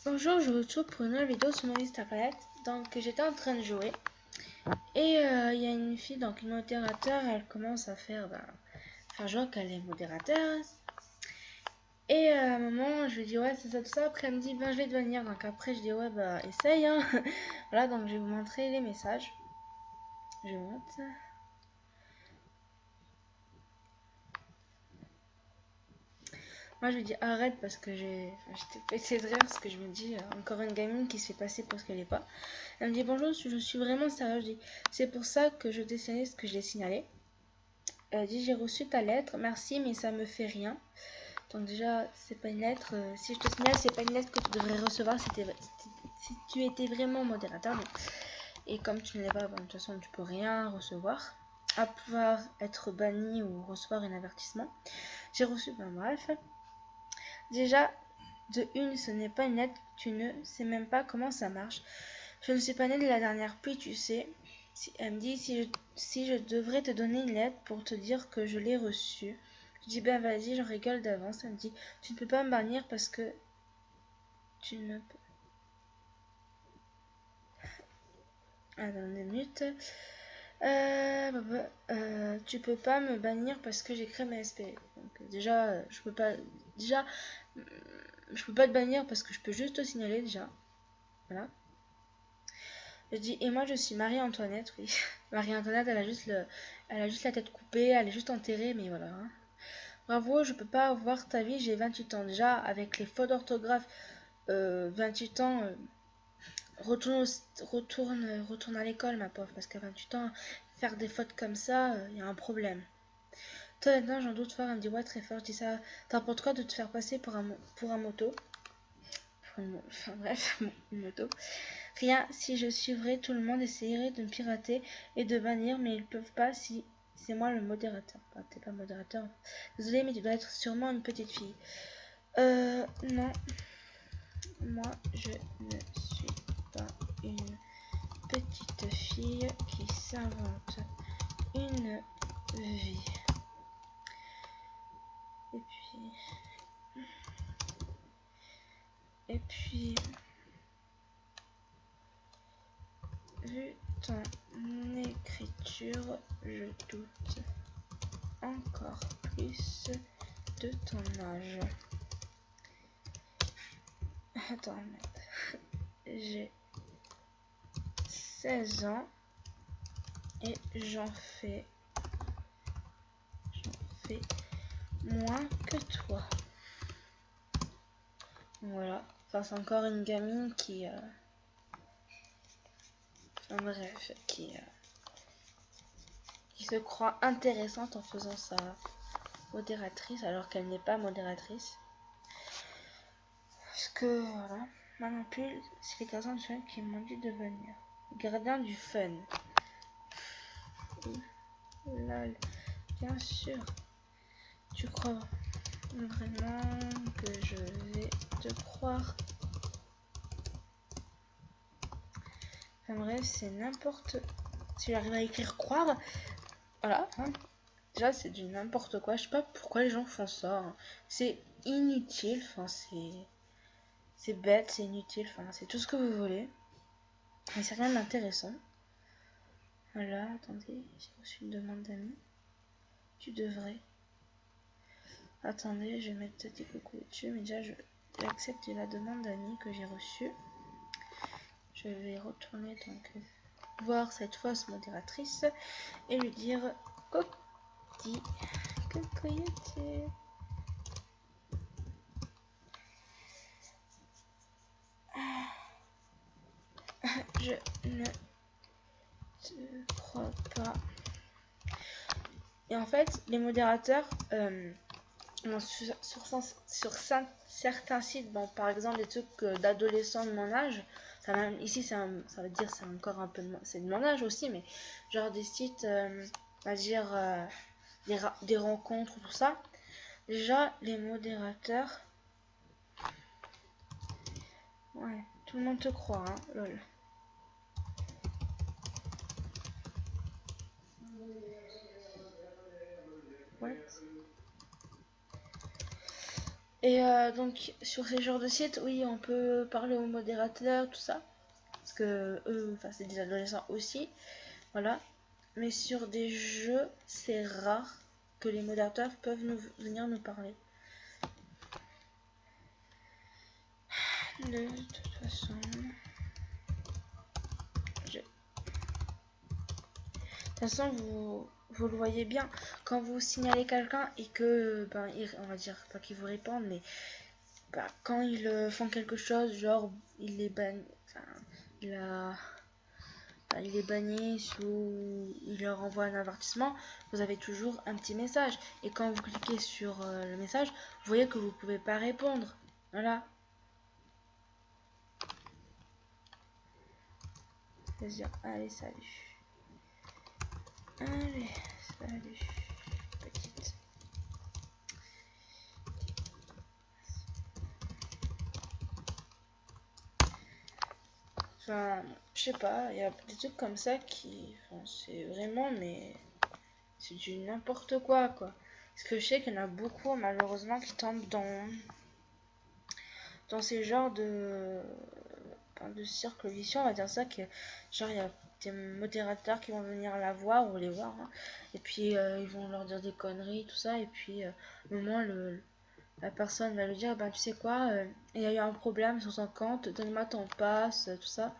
Bonjour, je vous retrouve pour une nouvelle vidéo sur mon Instagram. Donc j'étais en train de jouer et il y a une fille, donc une modérateur, elle commence à faire genre qu'elle est modérateur. Et à un moment je lui dis ouais c'est ça tout ça, après elle me dit ben je vais devenir, donc après je dis ouais bah essaye hein. Voilà, donc je vais vous montrer les messages. Je monte. Moi je lui dis arrête parce que j'étais pété de rire parce que je me dis encore une gamine qui se fait passer pour ce qu'elle n'est pas. Elle me dit bonjour, je suis vraiment sérieuse. Je dis c'est pour ça que je t'ai signalé ce que je l'ai signalé. Elle dit j'ai reçu ta lettre, merci mais ça me fait rien. Donc déjà c'est pas une lettre, si je te signale c'est pas une lettre que tu devrais recevoir si tu étais vraiment modérateur. Et comme tu ne l'es pas, bon, de toute façon tu peux rien recevoir à pouvoir être banni ou recevoir un avertissement. J'ai reçu, ben bref. Déjà, de une, ce n'est pas une lettre, tu ne sais même pas comment ça marche. Je ne suis pas née de la dernière pluie, tu sais. Elle me dit si je devrais te donner une lettre pour te dire que je l'ai reçue. Je dis ben vas-y, je rigole d'avance. Elle me dit tu ne peux pas me bannir parce que tu ne peux. Attends une minute. Tu peux pas me bannir parce que j'ai créé ma SP. Donc déjà, je peux pas. Déjà, je peux pas te bannir parce que je peux juste te signaler déjà. Voilà. Je dis et moi je suis Marie-Antoinette, oui. Marie-Antoinette, elle a juste la tête coupée, elle est juste enterrée, mais voilà. Hein. Bravo, je peux pas avoir ta vie, j'ai 28 ans déjà avec les fautes d'orthographe. 28 ans. Retourne à l'école, ma pauvre, parce qu'à 28 ans, faire des fautes comme ça, il y a un problème. Toi, maintenant, j'en doute fort. Elle me dit, ouais, très fort. Je dis ça. T'importe quoi de te faire passer pour un moto? Enfin, bref, une moto. Rien, si je suivrais, tout le monde essayerait de me pirater et de bannir, mais ils peuvent pas si c'est moi le modérateur. Enfin, t'es pas modérateur. Désolé, mais tu dois être sûrement une petite fille. Non. Moi, je ne suis pas une petite fille qui s'invente une vie. Et puis, vu ton écriture, je doute encore plus de ton âge. Attends, j'ai 16 ans et j'en fais moins que toi. Voilà, enfin, c'est encore une gamine qui bref, qui se croit intéressante en faisant sa modératrice alors qu'elle n'est pas modératrice. Parce que voilà, moi non plus, c'est les gardiens du fun qui m'ont dit de venir. Gardien du fun. Lol, bien sûr. Tu crois vraiment que je vais te croire? Enfin bref, c'est n'importe. Si j'arrive à écrire croire, voilà. Hein. Déjà, c'est du n'importe quoi. Je sais pas pourquoi les gens font ça. Hein. C'est inutile. Enfin, c'est bête, c'est inutile. Enfin, c'est tout ce que vous voulez. Mais c'est rien d'intéressant. Voilà, attendez, j'ai reçu une demande d'amis. Tu devrais. Attendez, je vais mettre petit coucou dessus, mais déjà j'accepte la demande d'amis que j'ai reçue. Je vais retourner donc voir cette fausse modératrice et lui dire coucou, coucou. Je ne te crois pas. Et en fait, les modérateurs, sur certains sites, bon, par exemple des trucs d'adolescents de mon âge, ça, même, ici ça veut dire c'est encore un peu c'est de mon âge aussi, mais genre des sites, on va dire des rencontres, tout ça. Déjà, les modérateurs, ouais, tout le monde te croit, hein, lol. What? Et donc sur ces genres de sites, oui, on peut parler aux modérateurs, tout ça. Parce que eux, enfin c'est des adolescents aussi. Voilà. Mais sur des jeux, c'est rare que les modérateurs peuvent venir nous parler. De toute façon, vous le voyez bien quand vous signalez quelqu'un et que, ben, on va dire pas qu'ils vous répondent, mais ben, quand ils font quelque chose, genre il est banni, enfin, il est banni ou il leur envoie un avertissement, vous avez toujours un petit message. Et quand vous cliquez sur le message, vous voyez que vous pouvez pas répondre. Voilà. Allez, salut. Allez, salut. Petite. Enfin, je sais pas, il y a des trucs comme ça qui... Enfin, c'est vraiment, mais... C'est du n'importe quoi. Parce que je sais qu'il y en a beaucoup, malheureusement, qui tombent dans ces genres de cercle vicieux, on va dire ça, que genre il y a des modérateurs qui vont venir la voir ou les voir, hein, et puis ils vont leur dire des conneries, tout ça, et puis au moment la personne va lui dire, bah tu sais quoi, il y a eu un problème sur son compte, donne-moi ton passe, tout ça.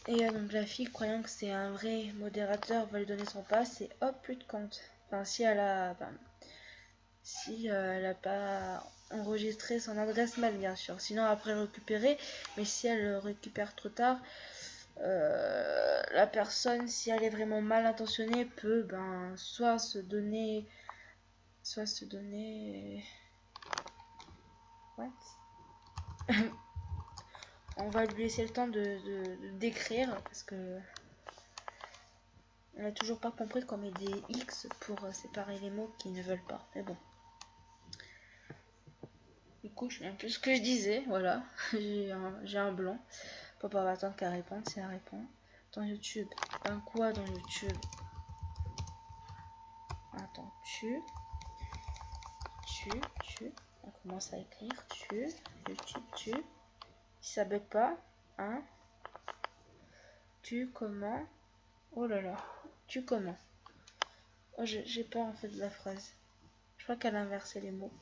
Et donc la fille, croyant que c'est un vrai modérateur, va lui donner son passe et hop, plus de compte. Enfin, si elle a pas enregistré son adresse mail, bien sûr. Sinon, après récupérer. Mais si elle le récupère trop tard, la personne, si elle est vraiment mal intentionnée, peut soit se donner... What? On va lui laisser le temps de d'écrire parce que on n'a toujours pas compris qu'on met des X pour séparer les mots qui ne veulent pas. Mais bon. Du coup, je sais un peu ce que je disais. Voilà. J'ai un blanc. Papa va attendre qu'elle réponde si elle répond. Dans YouTube. Ben quoi dans YouTube? Attends, tu. On commence à écrire. YouTube. Si ça bug pas. Hein? Tu comment? Oh là là. Tu comment? Oh, j'ai peur en fait de la phrase. Je crois qu'elle a inversé les mots.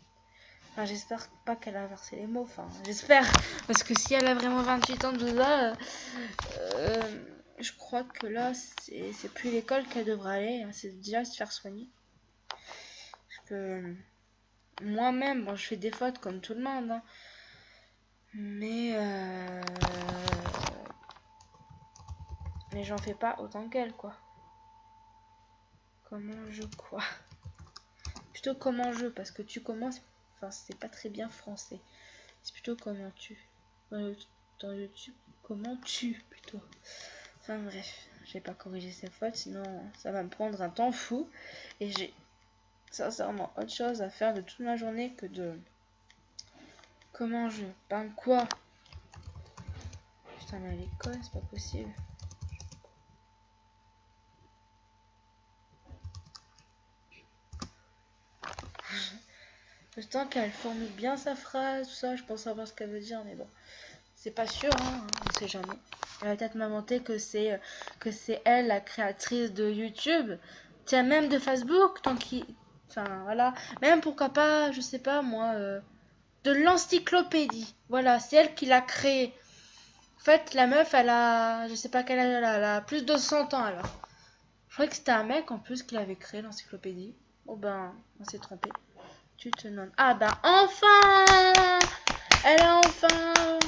Enfin, j'espère pas qu'elle a inversé les mots. Enfin, j'espère. Parce que si elle a vraiment 28 ans, tout ça, je crois que là, c'est plus l'école qu'elle devrait aller. C'est déjà se faire soigner. Parce que moi-même, bon, je fais des fautes comme tout le monde. Hein, mais j'en fais pas autant qu'elle, quoi. Comment je quoi? Plutôt comment je, parce que tu commences... Enfin, c'est pas très bien français. C'est plutôt comment tu. Dans YouTube, comment tu, plutôt. Enfin bref, je vais pas corriger ces fautes, sinon ça va me prendre un temps fou. Et j'ai sincèrement autre chose à faire de toute ma journée que de... Comment je... Ben quoi? Putain, mais à l'école, c'est pas possible. Le temps qu'elle formule bien sa phrase, tout ça, je pense savoir ce qu'elle veut dire, mais bon. C'est pas sûr, hein, on sait jamais. Elle va peut-être m'inventer que c'est elle la créatrice de YouTube. Tiens, même de Facebook, tant qu'il... Enfin, voilà. Même, pourquoi pas, je sais pas, moi, de l'encyclopédie. Voilà, c'est elle qui l'a créée. En fait, la meuf, elle a... Je sais pas quelle âge elle a plus de 100 ans, alors. Je croyais que c'était un mec, en plus, qui avait créé l'encyclopédie. Oh ben, on s'est trompé. Tu te nommes... Ah ben, enfin! Elle a enfin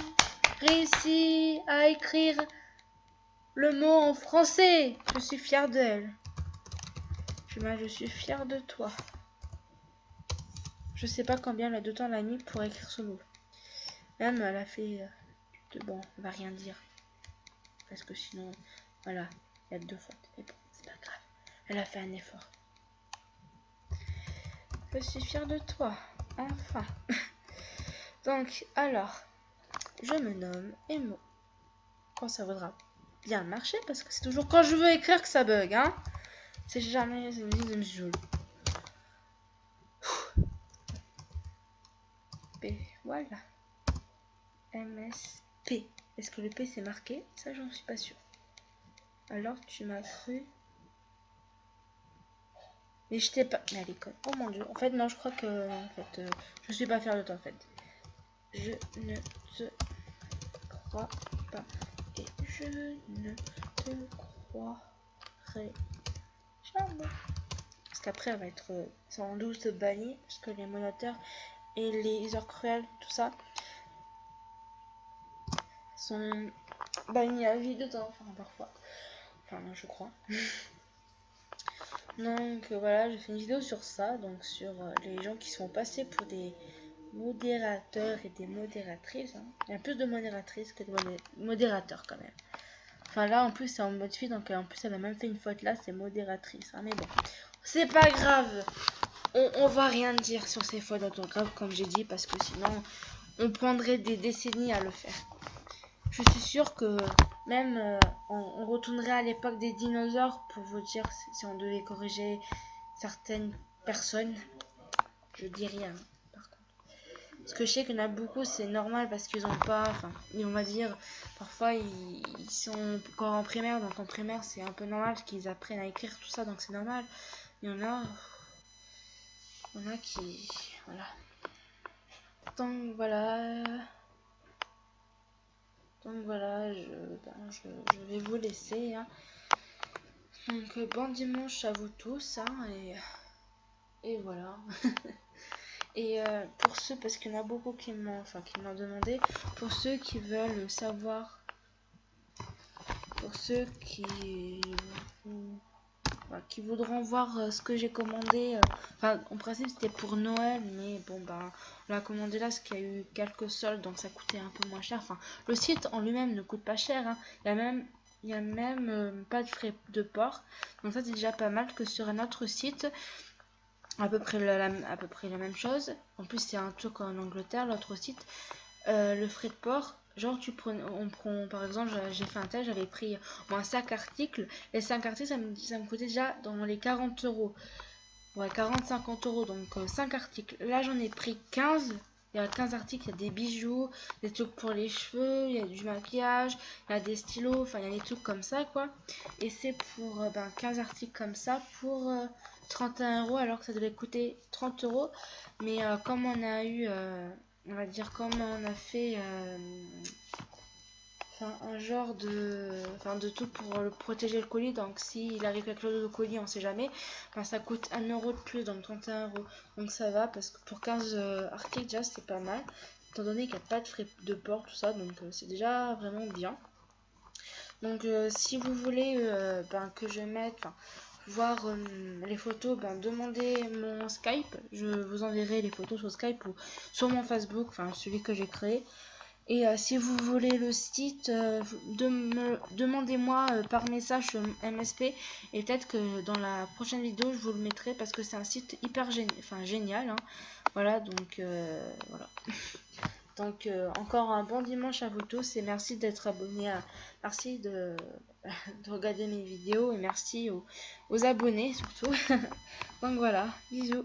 réussi à écrire le mot en français. Je suis fière d'elle. Je suis fière de toi. Je sais pas combien elle a de temps elle a mis pour écrire ce mot. Même elle a fait... Bon, on va rien dire. Parce que sinon, voilà, il y a 2 fautes. Mais bon, c'est pas grave. Elle a fait un effort. Je suis fière de toi. Enfin. Donc, alors, je me nomme Emo. Quand ça voudra bien marcher, parce que c'est toujours quand je veux écrire que ça bug, hein. C'est jamais une mise de joule. MSP. Voilà. MSP. Est-ce que le P c'est marqué? Ça, j'en suis pas sûre. Alors, tu m'as cru. Mais je t'ai pas. Mais à l'école. Oh mon dieu. En fait, non, je crois que. En fait, je suis pas fière de toi, en fait. Je ne te crois pas. Et je ne te croirai jamais. Parce qu'après, elle va être sans doute bannie. Parce que les moniteurs et les heures cruelles, tout ça, sont bannis à vie dedans. Enfin, parfois. Enfin, je crois. Donc voilà, j'ai fait une vidéo sur ça, donc sur les gens qui sont passés pour des modérateurs et des modératrices. Hein. Il y a plus de modératrices que de modérateurs quand même. Enfin là en plus c'est en mode fille, donc en plus elle a même fait une faute là, c'est modératrice. Hein. Mais bon, c'est pas grave. On va rien dire sur ces fautes d'orthographe comme j'ai dit, parce que sinon on prendrait des décennies à le faire. Je suis sûre que même on retournerait à l'époque des dinosaures pour vous dire si on devait corriger certaines personnes. Je dis rien par contre. Parce que je sais qu'il y en a beaucoup, c'est normal parce qu'ils ont pas, enfin, on va dire, parfois ils sont encore en primaire, donc en primaire c'est un peu normal qu'ils apprennent à écrire tout ça, donc c'est normal. Il y en a qui, voilà. Donc voilà. Donc voilà, je vais vous laisser. Hein. Donc bon dimanche à vous tous. Hein, et voilà. Et pour ceux, parce qu'il y en a beaucoup qui m'ont demandé, pour ceux qui veulent savoir, pour ceux qui voudront voir ce que j'ai commandé, enfin en principe c'était pour Noël, mais bon bah on l'a commandé là parce qu'il y a eu quelques soldes, donc ça coûtait un peu moins cher. Enfin le site en lui-même ne coûte pas cher, hein. Il y a même pas de frais de port, donc ça c'est déjà pas mal que sur un autre site à peu près la même chose. En plus c'est un truc en Angleterre, l'autre site, le frais de port. Genre on prend par exemple, j'ai fait un test, j'avais pris moins 5 articles. Les 5 articles ça me coûtait déjà dans les 40 euros. Ouais, 40-50 euros, donc 5 articles. Là j'en ai pris 15. Il y a 15 articles, il y a des bijoux, des trucs pour les cheveux, il y a du maquillage, il y a des stylos, enfin il y a des trucs comme ça quoi. Et c'est pour 15 articles comme ça pour 31 euros alors que ça devait coûter 30 euros. Mais comme on a eu, on va dire, comme on a fait un genre de tout pour protéger le colis, donc s'il arrive quelque chose au colis on sait jamais, ça coûte 1 euro de plus, donc 31 euros, donc ça va parce que pour 15 articles déjà c'est pas mal étant donné qu'il n'y a pas de frais de port tout ça, donc c'est déjà vraiment bien. Donc si vous voulez que je mette voir les photos, demandez mon Skype, je vous enverrai les photos sur Skype ou sur mon Facebook, enfin celui que j'ai créé. Et si vous voulez le site, demandez-moi par message sur MSP, et peut-être que dans la prochaine vidéo je vous le mettrai parce que c'est un site hyper génial. Hein. Voilà, donc voilà. Donc encore un bon dimanche à vous tous et merci d'être abonnés, merci de regarder mes vidéos et merci aux abonnés surtout. Donc voilà, bisous.